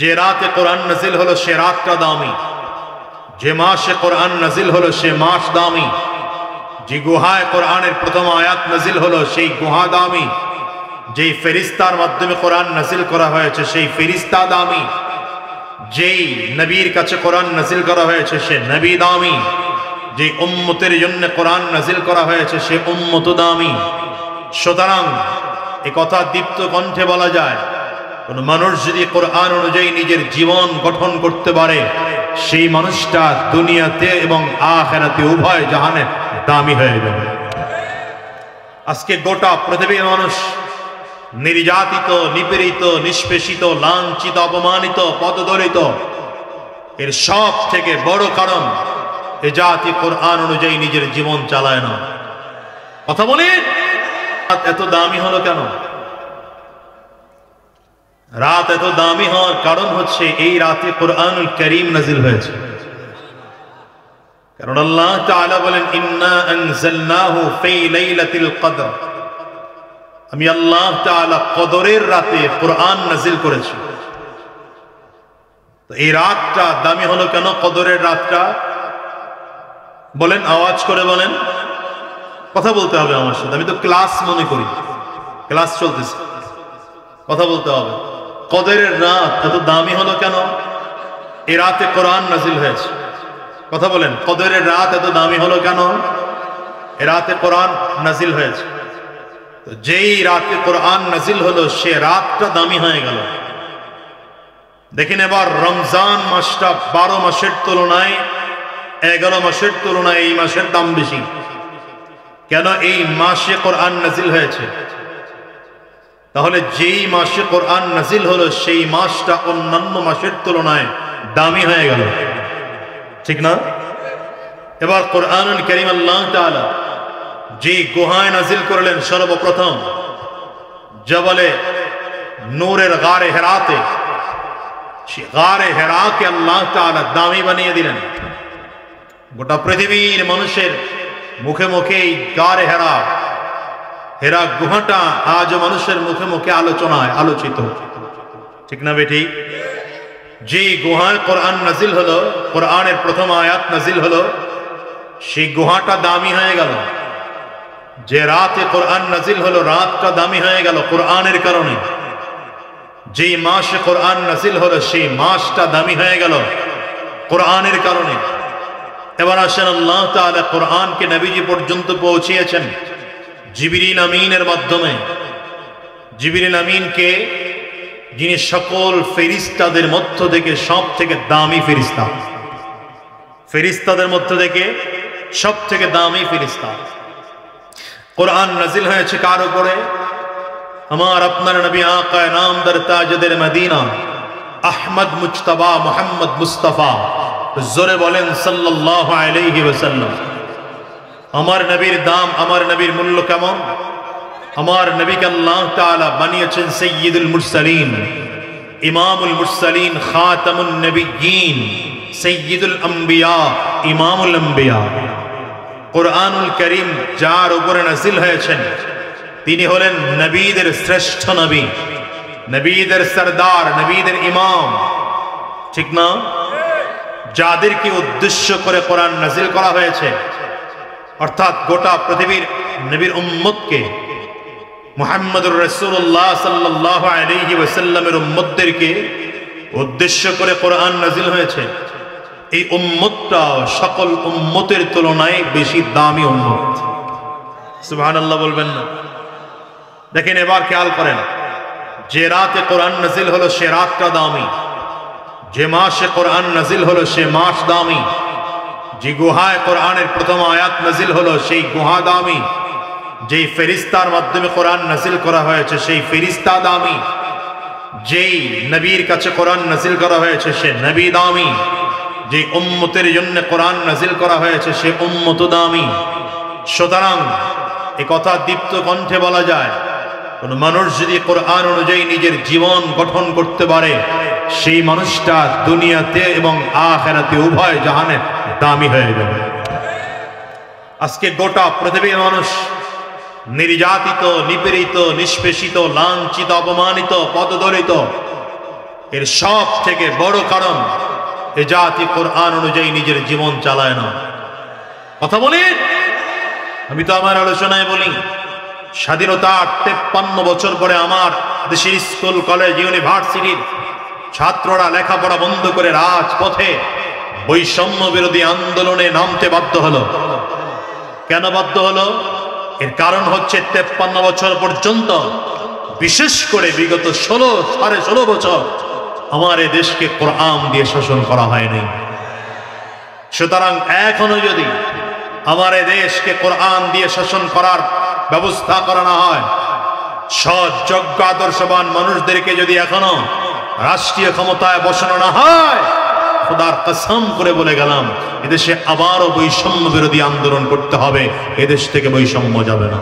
যে রাতে কোরআন নাজিল হলো সে রাতটা দামি, যে মাসে কোরআন নাজিল হলো সে মাস দামি, যে গুহায় কোরআনের প্রথম আয়াত নাজিল হলো সেই গুহা দামি, যেই ফেরিস্তার মাধ্যমে কোরআন নাজিল করা হয়েছে সেই ফেরিস্তা দামি, যেই নবীর কাছে কোরআন নাজিল করা হয়েছে সে নবী দামি, যে উম্মতের জন্য কোরআন নাজিল করা হয়েছে সে উম্মত দামি। সুতরাং এ কথা দীপ্ত কণ্ঠে বলা যায়, কোন মানুষ যদি কোরআন অনুযায়ী নিজের জীবন গঠন করতে পারে সেই মানুষটা দুনিয়াতে এবং আখিরাতে উভয় জাহানে দামি হয়ে যাবে। আজকে গোটা পৃথিবীর মানুষ নির্যাতিত, নিপীড়িত, নিষ্পেষিত, লাঞ্ছিত, অপমানিত, পদদলিত। এর সব থেকে বড় কারণ এ জাতি কোরআন অনুযায়ী নিজের জীবন চালায় না। কথা বলি, এত দামি হলো কেন? রাত এত দামি হওয়ার কারণ হচ্ছে এই রাতে কোরআনুল কারীম নাজিল হয়েছে। কারণ আল্লাহ তাআলা বলেন, ইন্না আনজালনাহু ফি লাইলাতিল কদর, আমি আল্লাহ তাআলা কদরের রাতে কোরআন নাজিল করেছি। তো এই রাতটা দামি হলো কেন? কদরের রাতটা বলেন, আওয়াজ করে বলেন, কথা বলতে হবে আমার সাথে। আমি তো ক্লাস মনে করি, ক্লাস চলতেছে, কথা বলতে হবে। কদরের রাত এত দামি হলো কেন? এই রাতে কোরআন নাজিল হয়েছে। কথা বলেন, কদরের রাত এত দামি হলো কেন? এই রাতে কোরআন নাজিল হয়েছে। তো যেই রাতে কোরআন নাজিল হলো সে রাতটা দামি হয়ে গেল। দেখেন এবার রমজান মাসটা 12 মাসের তুলনায় 11 মাসের তুলনায় এই মাসের দাম বেশি কেন? এই মাসে কোরআন নাজিল হয়েছে। তাহলে যেই মাসে কোরআন নাজিল হলো সেই মাসটা অন্যান্য মাসের তুলনায় দামি হয়ে গেল, ঠিক না? এবার কোরআনুল কারীম আল্লাহ তাআলা যে গুহায় নাজিল করলেন সর্বপ্রথম জবলে নূরের গারে হেরাতে, সে গারে হেরাকে আল্লাহ তাআলা দামি বানিয়ে দিলেন। গোটা পৃথিবীর মানুষের মুখে মুখে এই গারে হেরা, হেরা গুহাটা আজ মানুষের মুখে মুখে আলোচনায় আলোচিত, ঠিক না বেটি? যে গুহায় কোরআন নাজিল হলো, কোরআনের প্রথম আয়াত নাজিল হলো, সেই গুহাটা দামি হয়ে গেল। যে রাতে কোরআন নাজিল হলো রাতটা দামি হয়ে গেল কোরআনের কারণে। যেই মাসে কোরআন নাজিল হলো সেই মাসটা দামি হয়ে গেল কোরআনের কারণে। এবার আসেন, আল্লাহ তাআলা কোরআনকে নবীজি পর্যন্ত পৌঁছিয়েছেন জিবরিল আমিনের মাধ্যমে। জিবরিল আমিনকে, যিনি সকল ফেরেশতাদের মধ্য থেকে সব থেকে দামি ফেরেশতা, ফেরেশতাদের মধ্য থেকে সব থেকে দামি ফেরেশতা। কোরআন নাজিল হয়েছে কার উপরে? আমার আপনার নবী আকা নামদার তাজদার মদিনা আহমদ মুজতবা মুহাম্মদ মুস্তাফা, জোরে বলেন সাল্লাল্লাহু আলাইহি ওয়াসাল্লাম। আমার নবীর দাম, আমার নবীর মূল্য কেমন? আমার নবীকে আল্লাহ তাআলা বানিয়েছেন সাইয়্যিদুল মুরসালিন, ইমামুল মুরসালিন, খাতামুন নবিয়্যিন, সাইয়্যিদুল আম্বিয়া, ইমামুল আম্বিয়া। কোরআনুল কারীম যার উপরে নাজিল হয়েছেন তিনি হলেন নবীদের শ্রেষ্ঠ নবী, নবীদের সরদার, নবীদের ইমাম, ঠিক না? যাদেরকে উদ্দেশ্য করে কোরআন নাজিল করা হয়েছে, অর্থাৎ গোটা পৃথিবীর নবীর উম্মতকে, মুহাম্মদুর রাসূলুল্লাহ সাল্লাল্লাহু আলাইহি ওয়াসাল্লামের উম্মতদেরকে উদ্দেশ্য করে কোরআন নাজিল হয়েছে। এই উম্মতটা সকল উম্মতের তুলনায় বেশি দামি উম্মত। সুবহানাল্লাহ বলবেন না? দেখেন এবার খেয়াল করেন, যে রাতে কোরআন নাজিল হলো সে রাতটা দামি, যে মাসে কোরআন নাজিল হলো সে মাস দামি, যে গুহায় কোরআনের প্রথম আয়াত নাজিল হলো সেই গুহা দামি, যেই ফেরিস্তার মাধ্যমে কোরআন নাজিল করা হয়েছে সেই ফেরিস্তা দামি, যেই নবীর কাছে কোরআন নাজিল করা হয়েছে সে নবী দামি, যে উম্মতের জন্য কোরআন নাজিল করা হয়েছে সে উম্মত দামি। সুতরাং এ কথা দীপ্ত কণ্ঠে বলা যায়, কোন মানুষ যদি কোরআন অনুযায়ী নিজের জীবন গঠন করতে পারে সেই মানুষটা দুনিয়াতে এবং আখিরাতে উভয় জাহানে দামি হয়ে যাবে। আজকে গোটা পৃথিবীর মানুষ নির্যাতিত, নিপীড়িত, নিষ্পেষিত, লাঞ্ছিত, অপমানিত, পদদলিত। এর সব থেকে বড় কারণ এ জাতি কোরআন অনুযায়ী নিজের জীবন চালায় না। কথা বলি, আমি তো আমার আলোচনায় বলি, স্বাধীনতার 53 বছর পরে আমার দেশের স্কুল কলেজ ইউনিভার্সিটির ছাত্ররা লেখাপড়া বন্ধ করে রাজপথে বৈষম্য বিরোধী আন্দোলনে নামতে বাধ্য হলো। কেন বাধ্য হলো? এর কারণ হচ্ছে 53 বছর পর্যন্ত, বিশেষ করে বিগত 16 বছর আমার এই দেশকে কোরআন দিয়ে শাসন করা হয়নি। সুতরাং এখনো যদি আমার এই দেশকে কোরআন দিয়ে শাসন করার ব্যবস্থা করা না হয়, সৎ যোগ্য আদর্শবান মানুষদেরকে যদি এখনো রাষ্ট্রীয় ক্ষমতায় বসানো না হয়, খোদার কসম করে বলে গেলাম, এদেশে আবারও বৈষম্য বিরোধী আন্দোলন করতে হবে। এদেশ থেকে বৈষম্য যাবে না।